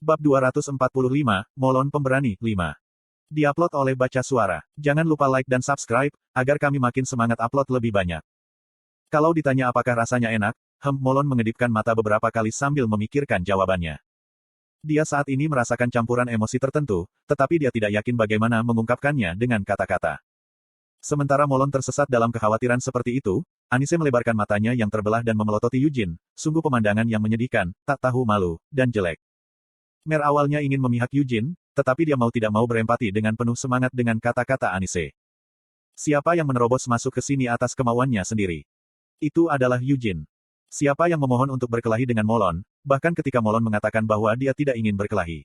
Bab 245, Molon Pemberani, 5. Diupload oleh Baca Suara. Jangan lupa like dan subscribe, agar kami makin semangat upload lebih banyak. Kalau ditanya apakah rasanya enak, Molon mengedipkan mata beberapa kali sambil memikirkan jawabannya. Dia saat ini merasakan campuran emosi tertentu, tetapi dia tidak yakin bagaimana mengungkapkannya dengan kata-kata. Sementara Molon tersesat dalam kekhawatiran seperti itu, Anise melebarkan matanya yang terbelah dan memelototi Yujin, sungguh pemandangan yang menyedihkan, tak tahu malu, dan jelek. Mer awalnya ingin memihak Yujin, tetapi dia mau tidak mau berempati dengan penuh semangat dengan kata-kata Anise. Siapa yang menerobos masuk ke sini atas kemauannya sendiri? Itu adalah Yujin. Siapa yang memohon untuk berkelahi dengan Molon, bahkan ketika Molon mengatakan bahwa dia tidak ingin berkelahi?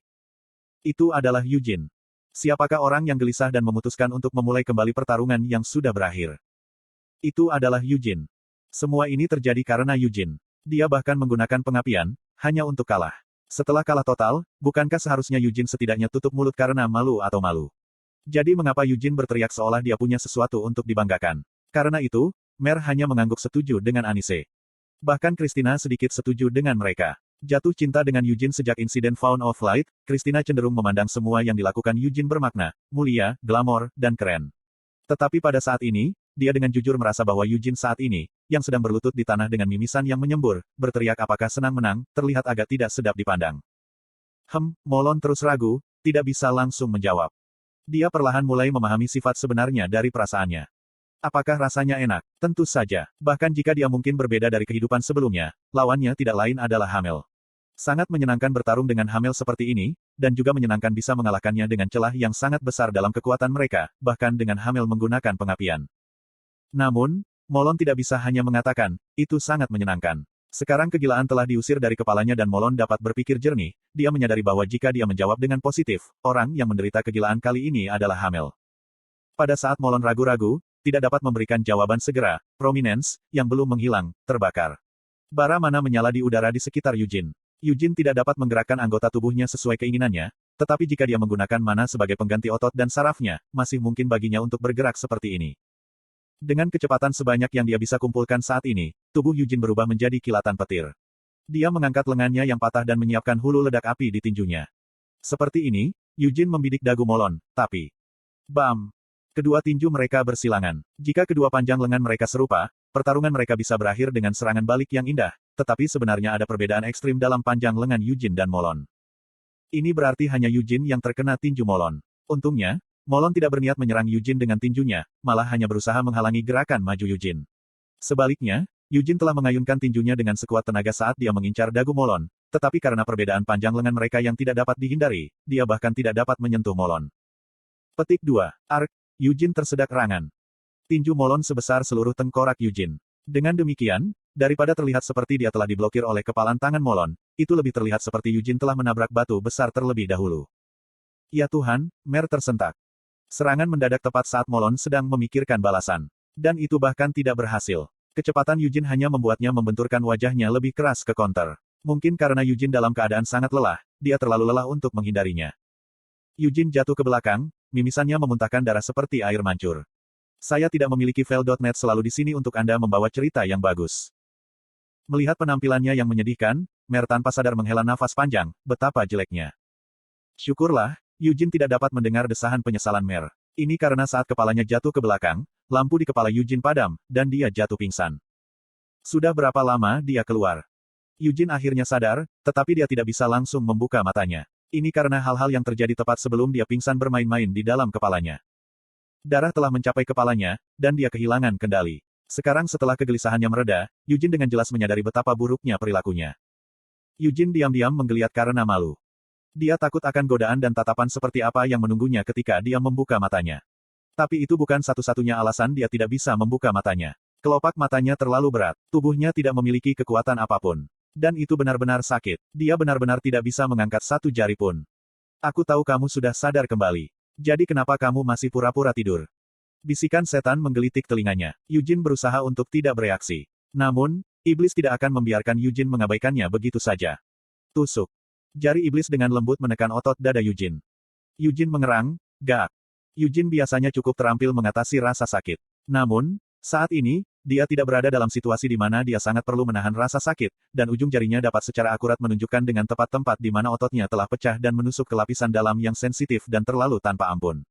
Itu adalah Yujin. Siapakah orang yang gelisah dan memutuskan untuk memulai kembali pertarungan yang sudah berakhir? Itu adalah Yujin. Semua ini terjadi karena Yujin. Dia bahkan menggunakan pengapian, hanya untuk kalah. Setelah kalah total, bukankah seharusnya Yujin setidaknya tutup mulut karena malu atau malu? Jadi mengapa Yujin berteriak seolah dia punya sesuatu untuk dibanggakan? Karena itu, Mer hanya mengangguk setuju dengan Anise. Bahkan Christina sedikit setuju dengan mereka. Jatuh cinta dengan Yujin sejak insiden Faun of Light, Christina cenderung memandang semua yang dilakukan Yujin bermakna, mulia, glamor, dan keren. Tetapi pada saat ini, dia dengan jujur merasa bahwa Yujin saat ini, yang sedang berlutut di tanah dengan mimisan yang menyembur, berteriak apakah senang menang, terlihat agak tidak sedap dipandang. Molon terus ragu, tidak bisa langsung menjawab. Dia perlahan mulai memahami sifat sebenarnya dari perasaannya. Apakah rasanya enak? Tentu saja. Bahkan jika dia mungkin berbeda dari kehidupan sebelumnya, lawannya tidak lain adalah Hamel. Sangat menyenangkan bertarung dengan Hamel seperti ini, dan juga menyenangkan bisa mengalahkannya dengan celah yang sangat besar dalam kekuatan mereka, bahkan dengan Hamel menggunakan pengapian. Namun, Molon tidak bisa hanya mengatakan, itu sangat menyenangkan. Sekarang kegilaan telah diusir dari kepalanya dan Molon dapat berpikir jernih, dia menyadari bahwa jika dia menjawab dengan positif, orang yang menderita kegilaan kali ini adalah Hamel. Pada saat Molon ragu-ragu, tidak dapat memberikan jawaban segera, Prominence, yang belum menghilang, terbakar. Bara mana menyala di udara di sekitar Yujin. Yujin tidak dapat menggerakkan anggota tubuhnya sesuai keinginannya, tetapi jika dia menggunakan mana sebagai pengganti otot dan sarafnya, masih mungkin baginya untuk bergerak seperti ini. Dengan kecepatan sebanyak yang dia bisa kumpulkan saat ini, tubuh Yujin berubah menjadi kilatan petir. Dia mengangkat lengannya yang patah dan menyiapkan hulu ledak api di tinjunya. Seperti ini, Yujin membidik dagu Molon, tapi... Bam! Kedua tinju mereka bersilangan. Jika kedua panjang lengan mereka serupa, pertarungan mereka bisa berakhir dengan serangan balik yang indah, tetapi sebenarnya ada perbedaan ekstrim dalam panjang lengan Yujin dan Molon. Ini berarti hanya Yujin yang terkena tinju Molon. Untungnya, Molon tidak berniat menyerang Yujin dengan tinjunya, malah hanya berusaha menghalangi gerakan maju Yujin. Sebaliknya, Yujin telah mengayunkan tinjunya dengan sekuat tenaga saat dia mengincar dagu Molon, tetapi karena perbedaan panjang lengan mereka yang tidak dapat dihindari, dia bahkan tidak dapat menyentuh Molon. Petik 2. Ark. Yujin tersedak rangan. Tinju Molon sebesar seluruh tengkorak Yujin. Dengan demikian, daripada terlihat seperti dia telah diblokir oleh kepalan tangan Molon, itu lebih terlihat seperti Yujin telah menabrak batu besar terlebih dahulu. Ya Tuhan, Mer tersentak. Serangan mendadak tepat saat Molon sedang memikirkan balasan. Dan itu bahkan tidak berhasil. Kecepatan Yujin hanya membuatnya membenturkan wajahnya lebih keras ke counter. Mungkin karena Yujin dalam keadaan sangat lelah, dia terlalu lelah untuk menghindarinya. Yujin jatuh ke belakang, mimisannya memuntahkan darah seperti air mancur. Saya tidak memiliki file.net selalu di sini untuk Anda membawa cerita yang bagus. Melihat penampilannya yang menyedihkan, Mer tanpa sadar menghela nafas panjang, betapa jeleknya. Syukurlah, Yujin tidak dapat mendengar desahan penyesalan Mer. Ini karena saat kepalanya jatuh ke belakang, lampu di kepala Yujin padam, dan dia jatuh pingsan. Sudah berapa lama dia keluar? Yujin akhirnya sadar, tetapi dia tidak bisa langsung membuka matanya. Ini karena hal-hal yang terjadi tepat sebelum dia pingsan bermain-main di dalam kepalanya. Darah telah mencapai kepalanya, dan dia kehilangan kendali. Sekarang setelah kegelisahannya mereda, Yujin dengan jelas menyadari betapa buruknya perilakunya. Yujin diam-diam menggeliat karena malu. Dia takut akan godaan dan tatapan seperti apa yang menunggunya ketika dia membuka matanya. Tapi itu bukan satu-satunya alasan dia tidak bisa membuka matanya. Kelopak matanya terlalu berat, tubuhnya tidak memiliki kekuatan apapun. Dan itu benar-benar sakit. Dia benar-benar tidak bisa mengangkat satu jari pun. Aku tahu kamu sudah sadar kembali. Jadi kenapa kamu masih pura-pura tidur? Bisikan setan menggelitik telinganya. Yujin berusaha untuk tidak bereaksi. Namun, iblis tidak akan membiarkan Yujin mengabaikannya begitu saja. Tusuk. Jari iblis dengan lembut menekan otot dada Yujin. Yujin mengerang, gak. Yujin biasanya cukup terampil mengatasi rasa sakit. Namun, saat ini, dia tidak berada dalam situasi di mana dia sangat perlu menahan rasa sakit, dan ujung jarinya dapat secara akurat menunjukkan dengan tepat tempat di mana ototnya telah pecah dan menusuk ke lapisan dalam yang sensitif dan terlalu tanpa ampun.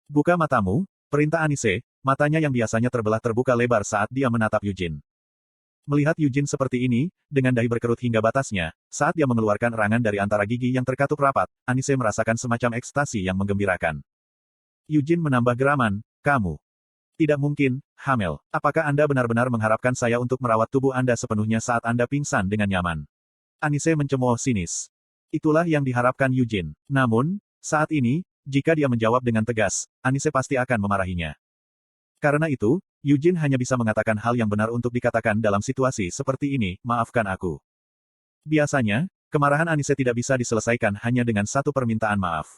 Buka matamu, perintah Anise, matanya yang biasanya terbelah terbuka lebar saat dia menatap Eugene. Melihat Eugene seperti ini, dengan dahi berkerut hingga batasnya, saat dia mengeluarkan erangan dari antara gigi yang terkatup rapat, Anise merasakan semacam ekstasi yang menggembirakan. Eugene menambah geraman, kamu tidak mungkin, Hamel. Apakah Anda benar-benar mengharapkan saya untuk merawat tubuh Anda sepenuhnya saat Anda pingsan dengan nyaman? Anise mencemooh sinis. Itulah yang diharapkan Eugene. Namun, saat ini, jika dia menjawab dengan tegas, Anise pasti akan memarahinya. Karena itu, Eugene hanya bisa mengatakan hal yang benar untuk dikatakan dalam situasi seperti ini, maafkan aku. Biasanya, kemarahan Anise tidak bisa diselesaikan hanya dengan satu permintaan maaf.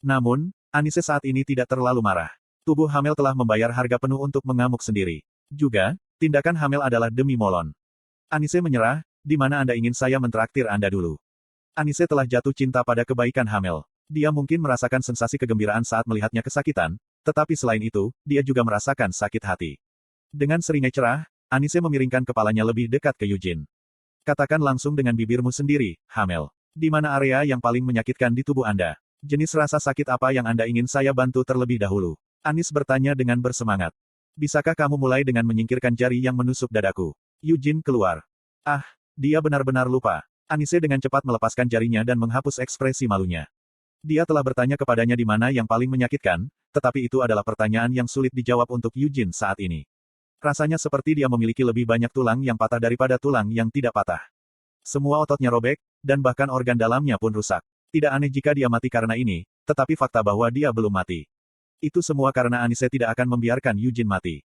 Namun, Anise saat ini tidak terlalu marah. Tubuh Hamel telah membayar harga penuh untuk mengamuk sendiri. Juga, tindakan Hamel adalah demi Molon. Anise menyerah, di mana Anda ingin saya mentraktir Anda dulu. Anise telah jatuh cinta pada kebaikan Hamel. Dia mungkin merasakan sensasi kegembiraan saat melihatnya kesakitan, tetapi selain itu, dia juga merasakan sakit hati. Dengan seringai cerah, Anise memiringkan kepalanya lebih dekat ke Eugene. Katakan langsung dengan bibirmu sendiri, Hamel. Di mana area yang paling menyakitkan di tubuh Anda? Jenis rasa sakit apa yang Anda ingin saya bantu terlebih dahulu? Anis bertanya dengan bersemangat. Bisakah kamu mulai dengan menyingkirkan jari yang menusuk dadaku? Eugene keluar. Ah, dia benar-benar lupa. Anise dengan cepat melepaskan jarinya dan menghapus ekspresi malunya. Dia telah bertanya kepadanya di mana yang paling menyakitkan, tetapi itu adalah pertanyaan yang sulit dijawab untuk Eugene saat ini. Rasanya seperti dia memiliki lebih banyak tulang yang patah daripada tulang yang tidak patah. Semua ototnya robek, dan bahkan organ dalamnya pun rusak. Tidak aneh jika dia mati karena ini, tetapi fakta bahwa dia belum mati. Itu semua karena Anise tidak akan membiarkan Eugene mati.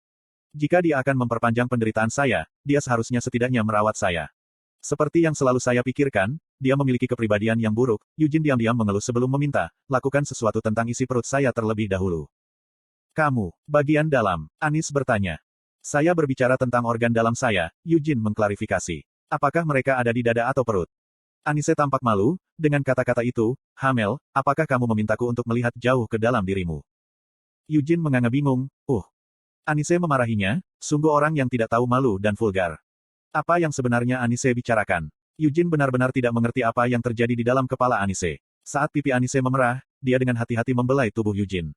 Jika dia akan memperpanjang penderitaan saya, dia seharusnya setidaknya merawat saya. Seperti yang selalu saya pikirkan, dia memiliki kepribadian yang buruk. Eugene diam-diam mengeluh sebelum meminta, lakukan sesuatu tentang isi perut saya terlebih dahulu. Kamu, bagian dalam, Anis bertanya. Saya berbicara tentang organ dalam saya, Eugene mengklarifikasi. Apakah mereka ada di dada atau perut? Anise tampak malu, dengan kata-kata itu, Hamel, apakah kamu memintaku untuk melihat jauh ke dalam dirimu? Eugene menganga bingung, Anise memarahinya, sungguh orang yang tidak tahu malu dan vulgar. Apa yang sebenarnya Anise bicarakan? Eugene benar-benar tidak mengerti apa yang terjadi di dalam kepala Anise. Saat pipi Anise memerah, dia dengan hati-hati membelai tubuh Eugene.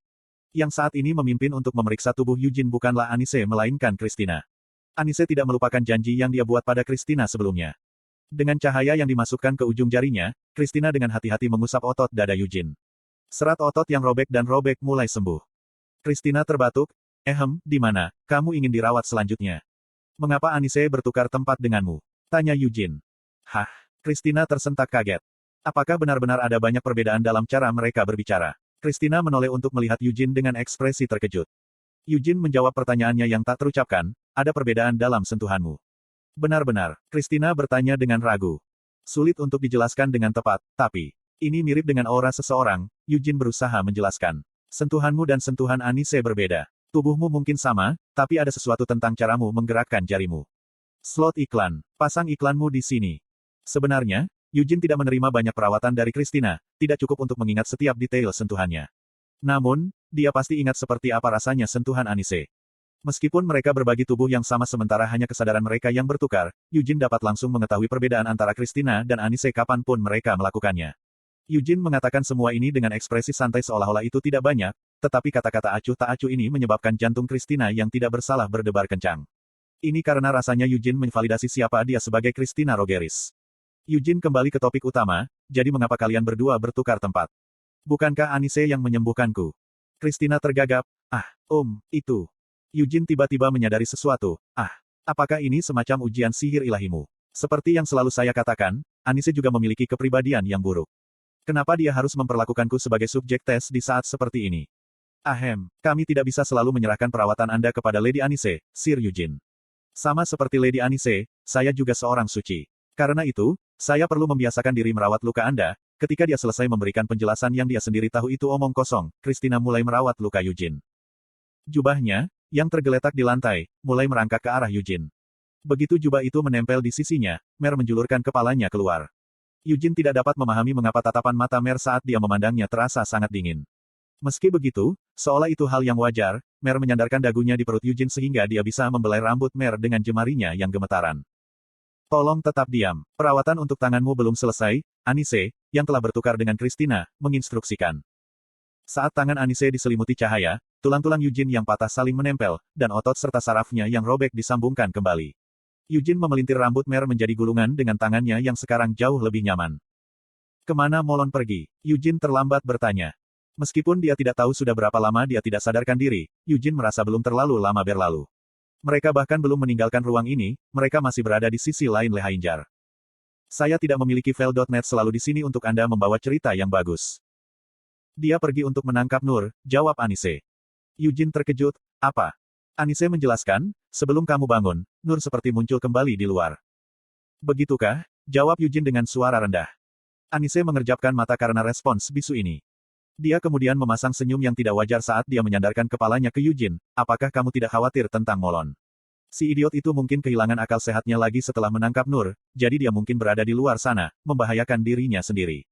Yang saat ini memimpin untuk memeriksa tubuh Eugene bukanlah Anise melainkan Christina. Anise tidak melupakan janji yang dia buat pada Christina sebelumnya. Dengan cahaya yang dimasukkan ke ujung jarinya, Christina dengan hati-hati mengusap otot dada Eugene. Serat otot yang robek dan robek mulai sembuh. Christina terbatuk, di mana kamu ingin dirawat selanjutnya? Mengapa Anise bertukar tempat denganmu? Tanya Eugene. Hah? Christina tersentak kaget. Apakah benar-benar ada banyak perbedaan dalam cara mereka berbicara? Christina menoleh untuk melihat Eugene dengan ekspresi terkejut. Eugene menjawab pertanyaannya yang tak terucapkan, ada perbedaan dalam sentuhanmu. Benar-benar, Christina bertanya dengan ragu. Sulit untuk dijelaskan dengan tepat, tapi ini mirip dengan aura seseorang, Eugene berusaha menjelaskan. Sentuhanmu dan sentuhan Anise berbeda. Tubuhmu mungkin sama, tapi ada sesuatu tentang caramu menggerakkan jarimu. Slot iklan. Pasang iklanmu di sini. Sebenarnya, Eugene tidak menerima banyak perawatan dari Christina, tidak cukup untuk mengingat setiap detail sentuhannya. Namun, dia pasti ingat seperti apa rasanya sentuhan Anise. Meskipun mereka berbagi tubuh yang sama sementara hanya kesadaran mereka yang bertukar, Eugene dapat langsung mengetahui perbedaan antara Christina dan Anise kapanpun mereka melakukannya. Eugene mengatakan semua ini dengan ekspresi santai seolah-olah itu tidak banyak, tetapi kata-kata acuh tak acuh ini menyebabkan jantung Christina yang tidak bersalah berdebar kencang. Ini karena rasanya Eugene menvalidasi siapa dia sebagai Christina Rogeris. Eugene kembali ke topik utama, jadi mengapa kalian berdua bertukar tempat? Bukankah Anise yang menyembuhkanku? Christina tergagap, itu. Eugene tiba-tiba menyadari sesuatu, apakah ini semacam ujian sihir ilahimu? Seperti yang selalu saya katakan, Anise juga memiliki kepribadian yang buruk. Kenapa dia harus memperlakukanku sebagai subjek tes di saat seperti ini? Kami tidak bisa selalu menyerahkan perawatan Anda kepada Lady Anise, Sir Eugene. Sama seperti Lady Anise, saya juga seorang suci. Karena itu, saya perlu membiasakan diri merawat luka Anda. Ketika dia selesai memberikan penjelasan yang dia sendiri tahu itu omong kosong, Christina mulai merawat luka Eugene. Jubahnya, yang tergeletak di lantai, mulai merangkak ke arah Eugene. Begitu jubah itu menempel di sisinya, Mer menjulurkan kepalanya keluar. Eugene tidak dapat memahami mengapa tatapan mata Mer saat dia memandangnya terasa sangat dingin. Meski begitu, seolah itu hal yang wajar, Mer menyandarkan dagunya di perut Yujin sehingga dia bisa membelai rambut Mer dengan jemarinya yang gemetaran. Tolong tetap diam. Perawatan untuk tanganmu belum selesai, Anise, yang telah bertukar dengan Christina, menginstruksikan. Saat tangan Anise diselimuti cahaya, tulang-tulang Yujin yang patah saling menempel, dan otot serta sarafnya yang robek disambungkan kembali. Yujin memelintir rambut Mer menjadi gulungan dengan tangannya yang sekarang jauh lebih nyaman. Kemana Molon pergi? Yujin terlambat bertanya. Meskipun dia tidak tahu sudah berapa lama dia tidak sadarkan diri, Yujin merasa belum terlalu lama berlalu. Mereka bahkan belum meninggalkan ruang ini, mereka masih berada di sisi lain Lehainjar. Saya tidak memiliki file.net selalu di sini untuk Anda membawa cerita yang bagus. Dia pergi untuk menangkap Nur, jawab Anise. Yujin terkejut, apa? Anise menjelaskan, sebelum kamu bangun, Nur seperti muncul kembali di luar. Begitukah? Jawab Yujin dengan suara rendah. Anise mengerjapkan mata karena respons bisu ini. Dia kemudian memasang senyum yang tidak wajar saat dia menyandarkan kepalanya ke Yujin, apakah kamu tidak khawatir tentang Molon? Si idiot itu mungkin kehilangan akal sehatnya lagi setelah menangkap Nur, jadi dia mungkin berada di luar sana, membahayakan dirinya sendiri.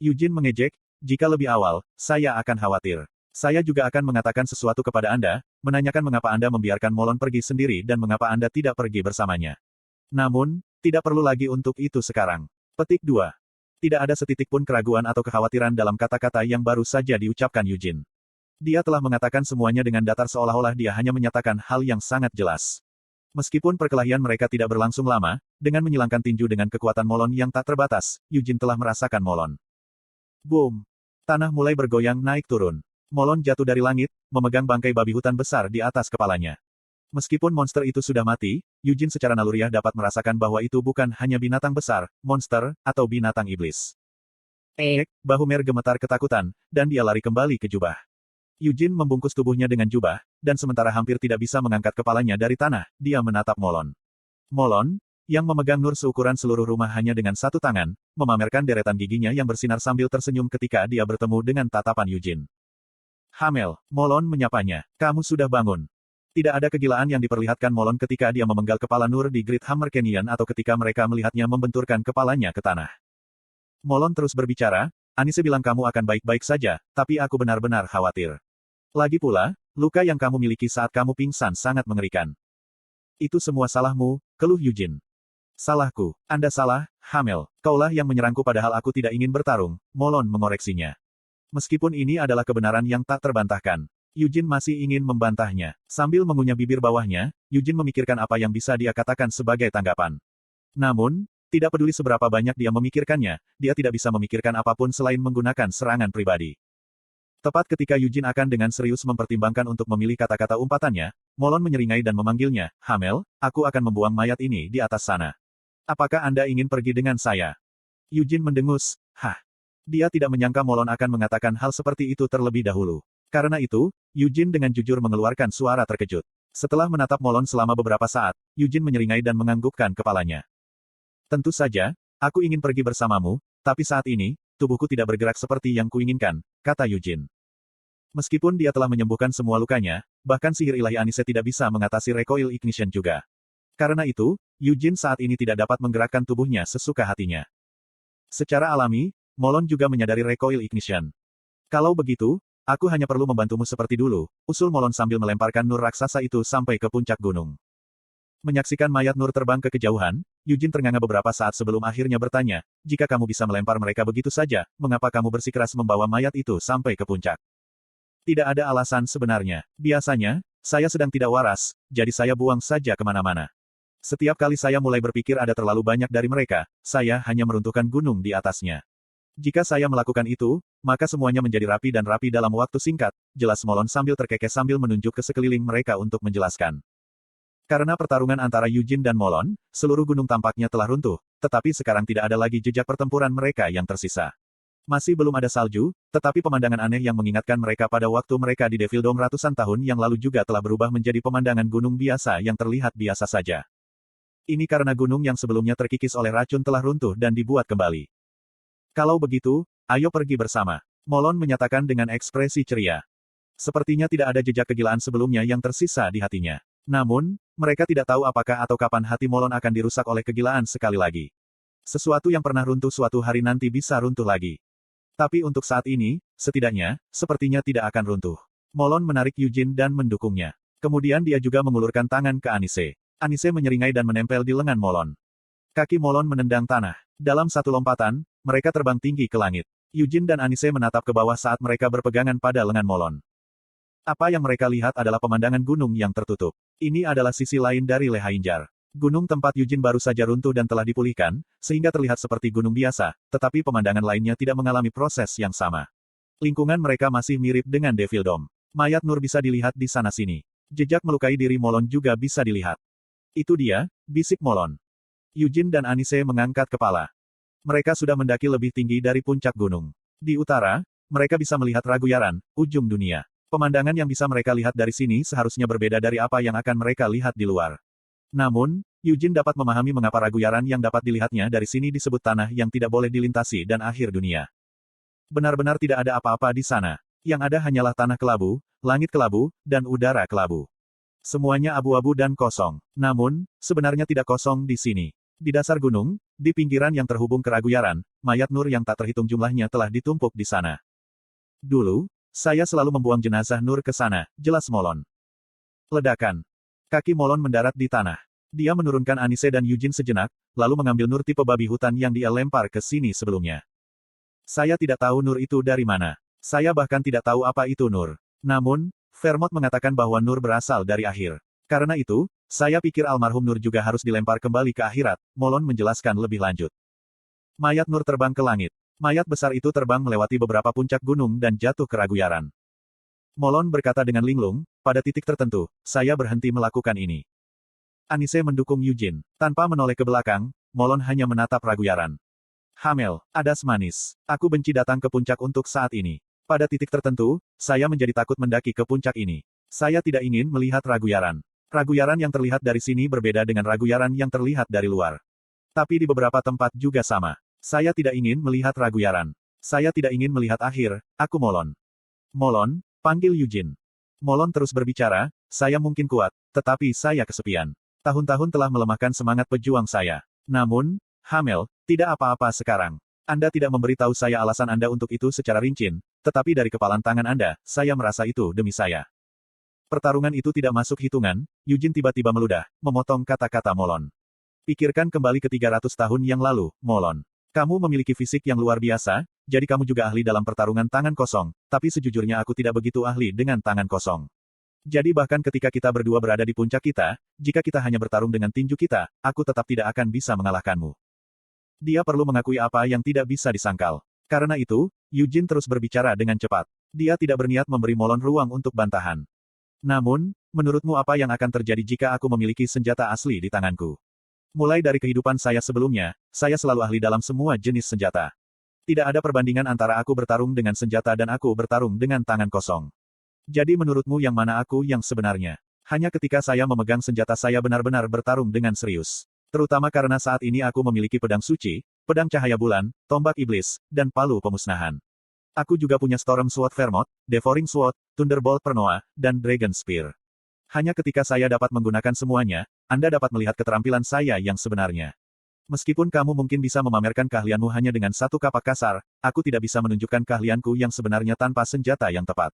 Yujin mengejek, jika lebih awal, saya akan khawatir. Saya juga akan mengatakan sesuatu kepada Anda, menanyakan mengapa Anda membiarkan Molon pergi sendiri dan mengapa Anda tidak pergi bersamanya. Namun, tidak perlu lagi untuk itu sekarang. Petik 2. Tidak ada setitik pun keraguan atau kekhawatiran dalam kata-kata yang baru saja diucapkan Yujin. Dia telah mengatakan semuanya dengan datar seolah-olah dia hanya menyatakan hal yang sangat jelas. Meskipun perkelahian mereka tidak berlangsung lama, dengan menyilangkan tinju dengan kekuatan Molon yang tak terbatas, Yujin telah merasakan Molon. Boom! Tanah mulai bergoyang naik turun. Molon jatuh dari langit, memegang bangkai babi hutan besar di atas kepalanya. Meskipun monster itu sudah mati, Yujin secara naluriah dapat merasakan bahwa itu bukan hanya binatang besar, monster, atau binatang iblis. Bahu Mer gemetar ketakutan, dan dia lari kembali ke jubah. Yujin membungkus tubuhnya dengan jubah, dan sementara hampir tidak bisa mengangkat kepalanya dari tanah, dia menatap Molon. Molon, yang memegang Nur seukuran seluruh rumah hanya dengan satu tangan, memamerkan deretan giginya yang bersinar sambil tersenyum ketika dia bertemu dengan tatapan Yujin. Hamel, Molon menyapanya, kamu sudah bangun. Tidak ada kegilaan yang diperlihatkan Molon ketika dia memenggal kepala Nur di Great Hammer Canyon atau ketika mereka melihatnya membenturkan kepalanya ke tanah. Molon terus berbicara, Anise bilang kamu akan baik-baik saja, tapi aku benar-benar khawatir. Lagi pula, luka yang kamu miliki saat kamu pingsan sangat mengerikan. Itu semua salahmu, keluh Yujin. Salahku, Anda salah, Hamel, kaulah yang menyerangku padahal aku tidak ingin bertarung, Molon mengoreksinya. Meskipun ini adalah kebenaran yang tak terbantahkan. Yujin masih ingin membantahnya. Sambil mengunyah bibir bawahnya, Yujin memikirkan apa yang bisa dia katakan sebagai tanggapan. Namun, tidak peduli seberapa banyak dia memikirkannya, dia tidak bisa memikirkan apapun selain menggunakan serangan pribadi. Tepat ketika Yujin akan dengan serius mempertimbangkan untuk memilih kata-kata umpatannya, Molon menyeringai dan memanggilnya, Hamel, aku akan membuang mayat ini di atas sana. Apakah Anda ingin pergi dengan saya? Yujin mendengus, hah. Dia tidak menyangka Molon akan mengatakan hal seperti itu terlebih dahulu. Karena itu, Yujin dengan jujur mengeluarkan suara terkejut. Setelah menatap Molon selama beberapa saat, Yujin menyeringai dan menganggukkan kepalanya. Tentu saja, aku ingin pergi bersamamu, tapi saat ini, tubuhku tidak bergerak seperti yang kuinginkan, kata Yujin. Meskipun dia telah menyembuhkan semua lukanya, bahkan sihir ilahi Anise tidak bisa mengatasi recoil ignition juga. Karena itu, Yujin saat ini tidak dapat menggerakkan tubuhnya sesuka hatinya. Secara alami, Molon juga menyadari recoil ignition. Kalau begitu, aku hanya perlu membantumu seperti dulu, usul Molon sambil melemparkan Nur raksasa itu sampai ke puncak gunung. Menyaksikan mayat Nur terbang ke kejauhan, Yujin ternganga beberapa saat sebelum akhirnya bertanya, jika kamu bisa melempar mereka begitu saja, mengapa kamu bersikeras membawa mayat itu sampai ke puncak? Tidak ada alasan sebenarnya. Biasanya, saya sedang tidak waras, jadi saya buang saja kemana-mana. Setiap kali saya mulai berpikir ada terlalu banyak dari mereka, saya hanya meruntuhkan gunung di atasnya. Jika saya melakukan itu, maka semuanya menjadi rapi dan rapi dalam waktu singkat, jelas Molon sambil terkekeh sambil menunjuk ke sekeliling mereka untuk menjelaskan. Karena pertarungan antara Yujin dan Molon, seluruh gunung tampaknya telah runtuh, tetapi sekarang tidak ada lagi jejak pertempuran mereka yang tersisa. Masih belum ada salju, tetapi pemandangan aneh yang mengingatkan mereka pada waktu mereka di Devil Dome ratusan tahun yang lalu juga telah berubah menjadi pemandangan gunung biasa yang terlihat biasa saja. Ini karena gunung yang sebelumnya terkikis oleh racun telah runtuh dan dibuat kembali. Kalau begitu, ayo pergi bersama. Molon menyatakan dengan ekspresi ceria. Sepertinya tidak ada jejak kegilaan sebelumnya yang tersisa di hatinya. Namun, mereka tidak tahu apakah atau kapan hati Molon akan dirusak oleh kegilaan sekali lagi. Sesuatu yang pernah runtuh suatu hari nanti bisa runtuh lagi. Tapi untuk saat ini, setidaknya, sepertinya tidak akan runtuh. Molon menarik Yujin dan mendukungnya. Kemudian dia juga mengulurkan tangan ke Anise. Anise menyeringai dan menempel di lengan Molon. Kaki Molon menendang tanah. Dalam satu lompatan, mereka terbang tinggi ke langit. Yujin dan Anise menatap ke bawah saat mereka berpegangan pada lengan Molon. Apa yang mereka lihat adalah pemandangan gunung yang tertutup. Ini adalah sisi lain dari Lehainjar. Gunung tempat Yujin baru saja runtuh dan telah dipulihkan, sehingga terlihat seperti gunung biasa, tetapi pemandangan lainnya tidak mengalami proses yang sama. Lingkungan mereka masih mirip dengan Devil Dome. Mayat Nur bisa dilihat di sana-sini. Jejak melukai diri Molon juga bisa dilihat. Itu dia, bisik Molon. Yujin dan Anise mengangkat kepala. Mereka sudah mendaki lebih tinggi dari puncak gunung. Di utara, mereka bisa melihat Raguyaran, ujung dunia. Pemandangan yang bisa mereka lihat dari sini seharusnya berbeda dari apa yang akan mereka lihat di luar. Namun, Yujin dapat memahami mengapa Raguyaran yang dapat dilihatnya dari sini disebut tanah yang tidak boleh dilintasi dan akhir dunia. Benar-benar tidak ada apa-apa di sana. Yang ada hanyalah tanah kelabu, langit kelabu, dan udara kelabu. Semuanya abu-abu dan kosong. Namun, sebenarnya tidak kosong di sini. Di dasar gunung, di pinggiran yang terhubung ke Raguyaran, mayat Nur yang tak terhitung jumlahnya telah ditumpuk di sana. Dulu, saya selalu membuang jenazah Nur ke sana, jelas Molon. Ledakan. Kaki Molon mendarat di tanah. Dia menurunkan Anise dan Yujin sejenak, lalu mengambil Nur tipe babi hutan yang dia lempar ke sini sebelumnya. Saya tidak tahu Nur itu dari mana. Saya bahkan tidak tahu apa itu Nur. Namun, Vermont mengatakan bahwa Nur berasal dari akhir. Karena itu, saya pikir almarhum Nur juga harus dilempar kembali ke akhirat, Molon menjelaskan lebih lanjut. Mayat Nur terbang ke langit. Mayat besar itu terbang melewati beberapa puncak gunung dan jatuh ke Raguyaran. Molon berkata dengan linglung, pada titik tertentu, saya berhenti melakukan ini. Anise mendukung Yujin. Tanpa menoleh ke belakang, Molon hanya menatap Raguyaran. Hamel, adas manis. Aku benci datang ke puncak untuk saat ini. Pada titik tertentu, saya menjadi takut mendaki ke puncak ini. Saya tidak ingin melihat Raguyaran. Raguyaran yang terlihat dari sini berbeda dengan Raguyaran yang terlihat dari luar. Tapi di beberapa tempat juga sama. Saya tidak ingin melihat Raguyaran. Saya tidak ingin melihat akhir, aku Molon. Molon, panggil Yujin. Molon terus berbicara, saya mungkin kuat, tetapi saya kesepian. Tahun-tahun telah melemahkan semangat pejuang saya. Namun, Hamel, tidak apa-apa sekarang. Anda tidak memberitahu saya alasan Anda untuk itu secara rinci, tetapi dari kepalan tangan Anda, saya merasa itu demi saya. Pertarungan itu tidak masuk hitungan, Yujin tiba-tiba meludah, memotong kata-kata Molon. Pikirkan kembali ke 300 tahun yang lalu, Molon. Kamu memiliki fisik yang luar biasa, jadi kamu juga ahli dalam pertarungan tangan kosong, tapi sejujurnya aku tidak begitu ahli dengan tangan kosong. Jadi bahkan ketika kita berdua berada di puncak kita, jika kita hanya bertarung dengan tinju kita, aku tetap tidak akan bisa mengalahkanmu. Dia perlu mengakui apa yang tidak bisa disangkal. Karena itu, Yujin terus berbicara dengan cepat. Dia tidak berniat memberi Molon ruang untuk bantahan. Namun, menurutmu apa yang akan terjadi jika aku memiliki senjata asli di tanganku? Mulai dari kehidupan saya sebelumnya, saya selalu ahli dalam semua jenis senjata. Tidak ada perbandingan antara aku bertarung dengan senjata dan aku bertarung dengan tangan kosong. Jadi menurutmu yang mana aku yang sebenarnya? Hanya ketika saya memegang senjata saya benar-benar bertarung dengan serius. Terutama karena saat ini aku memiliki pedang suci, pedang cahaya bulan, tombak iblis, dan palu pemusnahan. Aku juga punya Storm Sword Vermont, Devouring Sword, Thunderbolt Pernoa, dan Dragon Spear. Hanya ketika saya dapat menggunakan semuanya, Anda dapat melihat keterampilan saya yang sebenarnya. Meskipun kamu mungkin bisa memamerkan keahlianmu hanya dengan satu kapak kasar, aku tidak bisa menunjukkan keahlianku yang sebenarnya tanpa senjata yang tepat.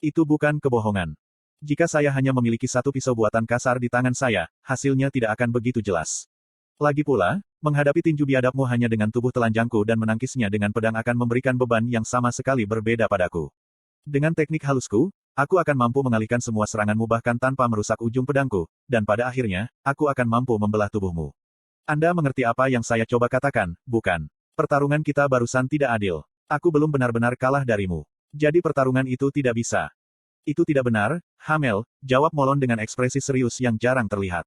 Itu bukan kebohongan. Jika saya hanya memiliki satu pisau buatan kasar di tangan saya, hasilnya tidak akan begitu jelas. Lagi pula, menghadapi tinju biadabmu hanya dengan tubuh telanjangku dan menangkisnya dengan pedang akan memberikan beban yang sama sekali berbeda padaku. Dengan teknik halusku, aku akan mampu mengalihkan semua seranganmu bahkan tanpa merusak ujung pedangku, dan pada akhirnya, aku akan mampu membelah tubuhmu. Anda mengerti apa yang saya coba katakan, bukan? Pertarungan kita barusan tidak adil. Aku belum benar-benar kalah darimu. Jadi pertarungan itu tidak bisa. Itu tidak benar, Hamel, jawab Molon dengan ekspresi serius yang jarang terlihat.